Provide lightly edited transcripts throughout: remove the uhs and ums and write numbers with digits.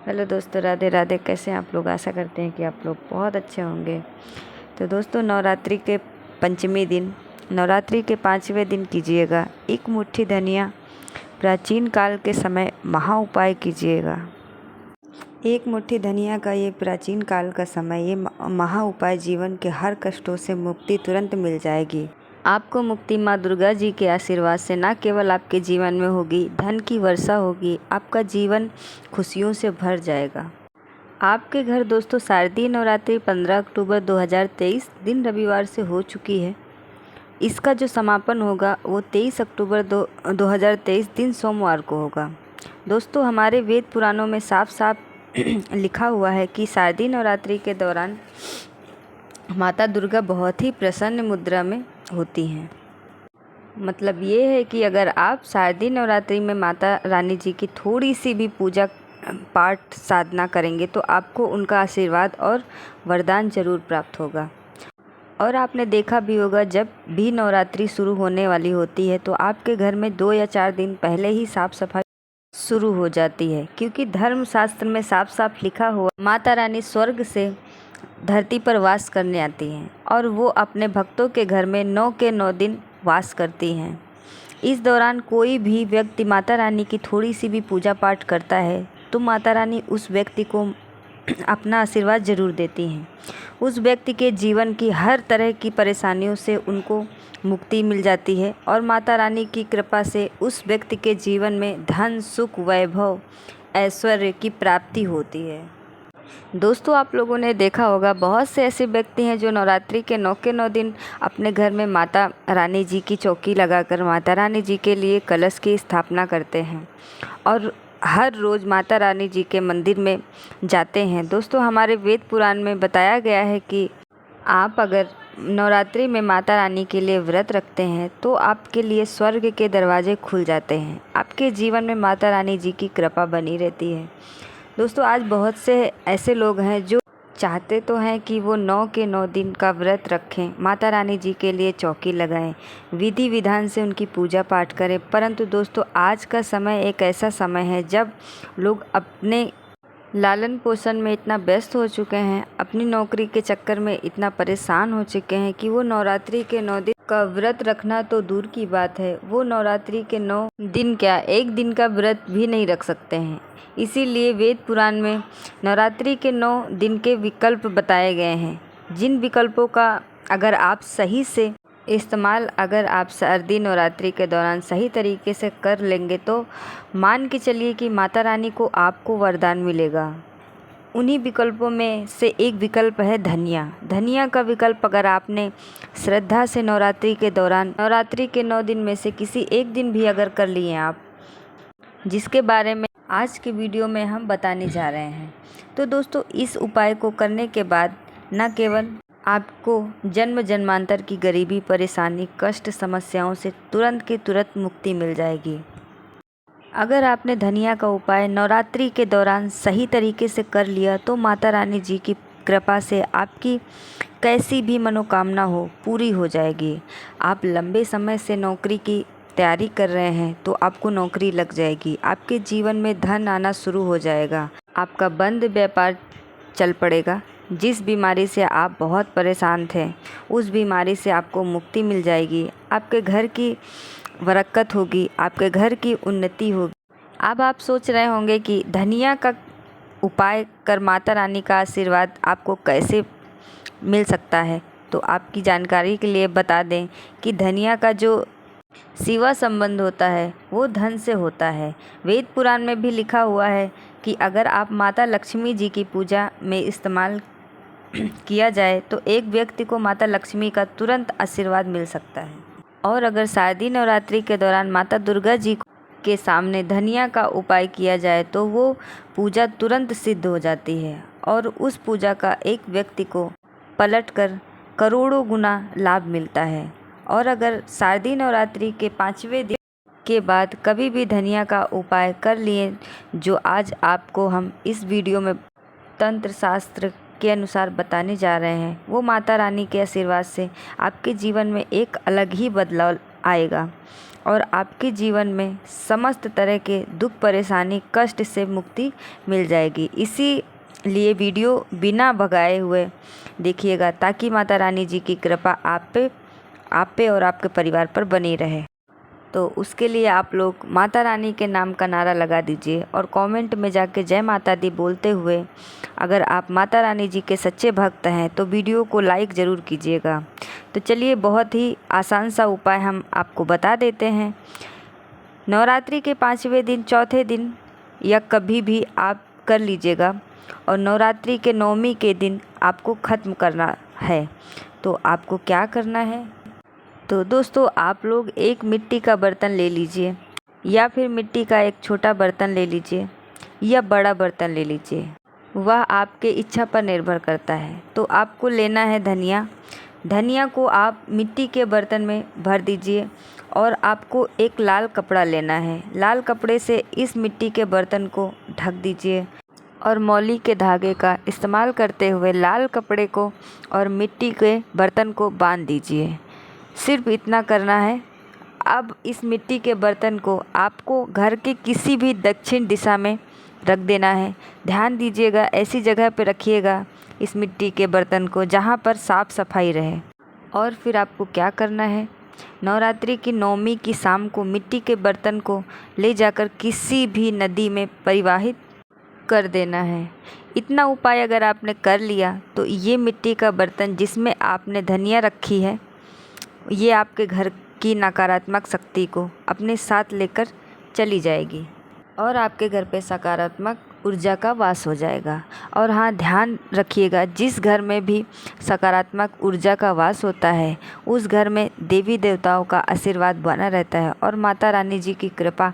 Hello दोस्तों, राधे राधे। कैसे हैं आप लोग? आशा करते हैं कि आप लोग बहुत अच्छे होंगे। तो दोस्तों, नवरात्रि के पंचमी दिन, नवरात्रि के 5वें दिन कीजिएगा एक मुट्ठी धनिया प्राचीन काल के समय महा उपाय कीजिएगा। एक मुट्ठी धनिया का ये प्राचीन काल का समय, ये महा उपाय जीवन के हर कष्टों से मुक्ति तुरंत मिल जाएगी। आपको मुक्ति माँ दुर्गा जी के आशीर्वाद से न केवल आपके जीवन में होगी, धन की वर्षा होगी, आपका जीवन खुशियों से भर जाएगा। आपके घर दोस्तों शारदीय नवरात्रि 15 अक्टूबर 2023 दिन रविवार से हो चुकी है। इसका जो समापन होगा वो 23 अक्टूबर 2023 दिन सोमवार को होगा। दोस्तों, हमारे वेद पुराणों में साफ साफ लिखा हुआ है कि शारदीय नवरात्रि के दौरान माता दुर्गा बहुत ही प्रसन्न मुद्रा में होती हैं। मतलब ये है कि अगर आप शारदीय नवरात्रि में माता रानी जी की थोड़ी सी भी पूजा पाठ साधना करेंगे तो आपको उनका आशीर्वाद और वरदान जरूर प्राप्त होगा। और आपने देखा भी होगा, जब भी नवरात्रि शुरू होने वाली होती है तो आपके घर में 2 या 4 दिन पहले ही साफ सफाई शुरू हो जाती है, क्योंकि धर्म शास्त्र में साफ साफ लिखा हुआ माता रानी स्वर्ग से धरती पर वास करने आती हैं और वो अपने भक्तों के घर में 9 के 9 दिन वास करती हैं। इस दौरान कोई भी व्यक्ति माता रानी की थोड़ी सी भी पूजा पाठ करता है तो माता रानी उस व्यक्ति को अपना आशीर्वाद जरूर देती हैं। उस व्यक्ति के जीवन की हर तरह की परेशानियों से उनको मुक्ति मिल जाती है और माता रानी की कृपा से उस व्यक्ति के जीवन में धन, सुख, वैभव, ऐश्वर्य की प्राप्ति होती है। दोस्तों, आप लोगों ने देखा होगा, बहुत से ऐसे व्यक्ति हैं जो नवरात्रि के 9 के 9 दिन अपने घर में माता रानी जी की चौकी लगाकर माता रानी जी के लिए कलश की स्थापना करते हैं और हर रोज़ माता रानी जी के मंदिर में जाते हैं। दोस्तों, हमारे वेद पुराण में बताया गया है कि आप अगर नवरात्रि में माता रानी के लिए व्रत रखते हैं तो आपके लिए स्वर्ग के दरवाजे खुल जाते हैं। आपके जीवन में माता रानी जी की कृपा बनी रहती है। दोस्तों, आज बहुत से ऐसे लोग हैं जो चाहते तो हैं कि वो 9 के 9 दिन का व्रत रखें, माता रानी जी के लिए चौकी लगाएं, विधि विधान से उनकी पूजा पाठ करें, परंतु दोस्तों आज का समय एक ऐसा समय है जब लोग अपने लालन पोषण में इतना व्यस्त हो चुके हैं, अपनी नौकरी के चक्कर में इतना परेशान हो चुके हैं कि वो नवरात्रि के 9 दिन का व्रत रखना तो दूर की बात है, वो नवरात्रि के 9 दिन क्या 1 दिन का व्रत भी नहीं रख सकते हैं। इसीलिए वेद पुराण में नवरात्रि के 9 दिन के विकल्प बताए गए हैं, जिन विकल्पों का अगर आप सही से इस्तेमाल अगर आप शारदीय नवरात्रि के दौरान सही तरीके से कर लेंगे तो मान के चलिए कि माता रानी को आपको वरदान मिलेगा। उन्हीं विकल्पों में से एक विकल्प है धनिया। धनिया का विकल्प अगर आपने श्रद्धा से नवरात्रि के दौरान नवरात्रि के 9 दिन में से किसी एक दिन भी अगर कर लिए आप, जिसके बारे में आज के वीडियो में हम बताने जा रहे हैं, तो दोस्तों इस उपाय को करने के बाद न केवल आपको जन्म जन्मांतर की गरीबी, परेशानी, कष्ट, समस्याओं से तुरंत की तुरंत मुक्ति मिल जाएगी। अगर आपने धनिया का उपाय नवरात्रि के दौरान सही तरीके से कर लिया तो माता रानी जी की कृपा से आपकी कैसी भी मनोकामना हो पूरी हो जाएगी। आप लंबे समय से नौकरी की तैयारी कर रहे हैं तो आपको नौकरी लग जाएगी। आपके जीवन में धन आना शुरू हो जाएगा। आपका बंद व्यापार चल पड़ेगा। जिस बीमारी से आप बहुत परेशान थे उस बीमारी से आपको मुक्ति मिल जाएगी। आपके घर की बरकत होगी, आपके घर की उन्नति होगी। अब आप सोच रहे होंगे कि धनिया का उपाय कर माता रानी का आशीर्वाद आपको कैसे मिल सकता है, तो आपकी जानकारी के लिए बता दें कि धनिया का जो सिवा संबंध होता है वो धन से होता है। वेद पुराण में भी लिखा हुआ है कि अगर आप माता लक्ष्मी जी की पूजा में इस्तेमाल किया जाए तो एक व्यक्ति को माता लक्ष्मी का तुरंत आशीर्वाद मिल सकता है। और अगर शारदीय नवरात्रि के दौरान माता दुर्गा जी के सामने धनिया का उपाय किया जाए तो वो पूजा तुरंत सिद्ध हो जाती है और उस पूजा का एक व्यक्ति को पलटकर करोड़ों गुना लाभ मिलता है। और अगर शारदीय नवरात्रि के 5वें दिन के बाद कभी भी धनिया का उपाय कर लिए, जो आज आपको हम इस वीडियो में तंत्र शास्त्र के अनुसार बताने जा रहे हैं, वो माता रानी के आशीर्वाद से आपके जीवन में एक अलग ही बदलाव आएगा और आपके जीवन में समस्त तरह के दुख, परेशानी, कष्ट से मुक्ति मिल जाएगी। इसीलिए वीडियो बिना भगाए हुए देखिएगा ताकि माता रानी जी की कृपा आप पे और आपके परिवार पर बनी रहे। तो उसके लिए आप लोग माता रानी के नाम का नारा लगा दीजिए और कमेंट में जाके जय माता दी बोलते हुए, अगर आप माता रानी जी के सच्चे भक्त हैं तो वीडियो को लाइक ज़रूर कीजिएगा। तो चलिए, बहुत ही आसान सा उपाय हम आपको बता देते हैं। नवरात्रि के 5वें दिन, चौथे दिन या कभी भी आप कर लीजिएगा और नवरात्रि के 9वीं के दिन आपको ख़त्म करना है। तो आपको क्या करना है? तो दोस्तों, आप लोग एक मिट्टी का बर्तन ले लीजिए या फिर मिट्टी का एक छोटा बर्तन ले लीजिए या बड़ा बर्तन ले लीजिए, वह आपके इच्छा पर निर्भर करता है। तो आपको लेना है धनिया। धनिया को आप मिट्टी के बर्तन में भर दीजिए और आपको एक लाल कपड़ा लेना है। लाल कपड़े से इस मिट्टी के बर्तन को ढक दीजिए और मौली के धागे का इस्तेमाल करते हुए लाल कपड़े को और मिट्टी के बर्तन को बांध दीजिए। सिर्फ इतना करना है। अब इस मिट्टी के बर्तन को आपको घर के किसी भी दक्षिण दिशा में रख देना है। ध्यान दीजिएगा, ऐसी जगह पर रखिएगा इस मिट्टी के बर्तन को जहाँ पर साफ़ सफाई रहे। और फिर आपको क्या करना है? नवरात्रि की 9वीं की शाम को मिट्टी के बर्तन को ले जाकर किसी भी नदी में परिवाहित कर देना है। इतना उपाय अगर आपने कर लिया तो ये मिट्टी का बर्तन जिसमें आपने धनिया रखी है, ये आपके घर की नकारात्मक शक्ति को अपने साथ लेकर चली जाएगी और आपके घर पे सकारात्मक ऊर्जा का वास हो जाएगा। और हाँ, ध्यान रखिएगा, जिस घर में भी सकारात्मक ऊर्जा का वास होता है उस घर में देवी देवताओं का आशीर्वाद बना रहता है और माता रानी जी की कृपा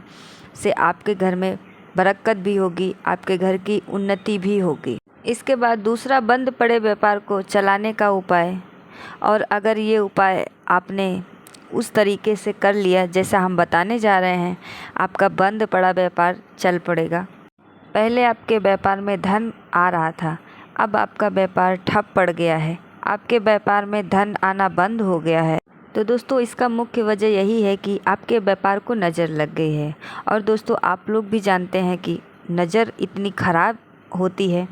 से आपके घर में बरकत भी होगी, आपके घर की उन्नति भी होगी। इसके बाद दूसरा, बंद पड़े व्यापार को चलाने का उपाय। और अगर ये उपाय आपने उस तरीके से कर लिया जैसा हम बताने जा रहे हैं, आपका बंद पड़ा व्यापार चल पड़ेगा। पहले आपके व्यापार में धन आ रहा था, अब आपका व्यापार ठप पड़ गया है, आपके व्यापार में धन आना बंद हो गया है। तो दोस्तों, इसका मुख्य वजह यही है कि आपके व्यापार को नज़र लग गई है। और दोस्तों, आप लोग भी जानते हैं कि नज़र इतनी ख़राब होती है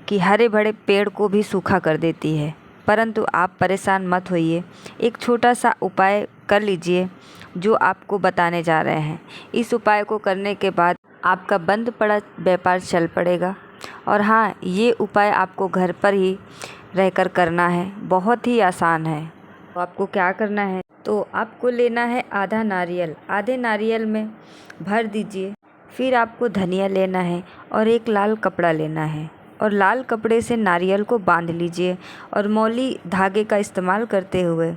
कि हरे भरे पेड़ को भी सूखा कर देती है। परंतु आप परेशान मत होइए, एक छोटा सा उपाय कर लीजिए जो आपको बताने जा रहे हैं। इस उपाय को करने के बाद आपका बंद पड़ा व्यापार चल पड़ेगा। और हाँ, ये उपाय आपको घर पर ही रहकर करना है, बहुत ही आसान है। तो आपको क्या करना है? तो आपको लेना है आधा नारियल। आधे नारियल में भर दीजिए। फिर आपको धनिया लेना है और एक लाल कपड़ा लेना है और लाल कपड़े से नारियल को बांध लीजिए और मौली धागे का इस्तेमाल करते हुए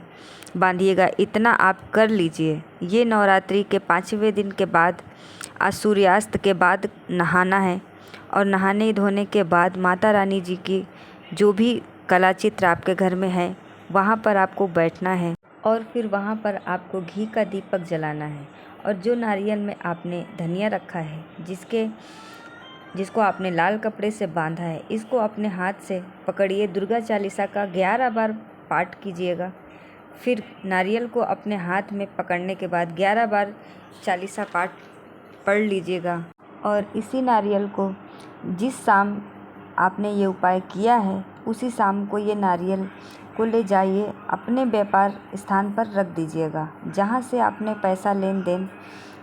बांधिएगा। इतना आप कर लीजिए। ये नवरात्रि के 5वें दिन के बाद, आज सूर्यास्त के बाद नहाना है और नहाने धोने के बाद माता रानी जी की जो भी कला चित्र आपके घर में है वहाँ पर आपको बैठना है और फिर वहाँ पर आपको घी का दीपक जलाना है। और जो नारियल में आपने धनिया रखा है, जिसको आपने लाल कपड़े से बांधा है, इसको अपने हाथ से पकड़िए। दुर्गा चालीसा का 11 बार पाठ कीजिएगा। फिर नारियल को अपने हाथ में पकड़ने के बाद 11 बार चालीसा पाठ पढ़ लीजिएगा। और इसी नारियल को जिस शाम आपने ये उपाय किया है उसी शाम को ये नारियल को ले जाइए, अपने व्यापार स्थान पर रख दीजिएगा। जहाँ से आपने पैसा लेन देन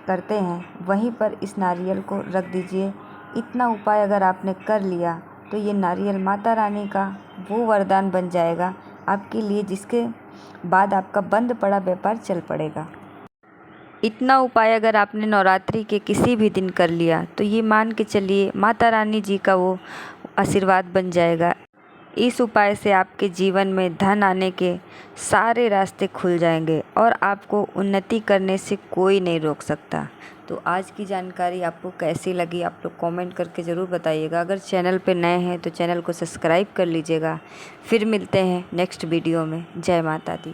करते हैं वहीं पर इस नारियल को रख दीजिए। इतना उपाय अगर आपने कर लिया तो ये नारियल माता रानी का वो वरदान बन जाएगा आपके लिए, जिसके बाद आपका बंद पड़ा व्यापार चल पड़ेगा। इतना उपाय अगर आपने नवरात्रि के किसी भी दिन कर लिया तो ये मान के चलिए माता रानी जी का वो आशीर्वाद बन जाएगा। इस उपाय से आपके जीवन में धन आने के सारे रास्ते खुल जाएंगे और आपको उन्नति करने से कोई नहीं रोक सकता। तो आज की जानकारी आपको कैसी लगी आप लोग कमेंट करके ज़रूर बताइएगा। अगर चैनल पे नए हैं तो चैनल को सब्सक्राइब कर लीजिएगा। फिर मिलते हैं नेक्स्ट वीडियो में। जय माता दी।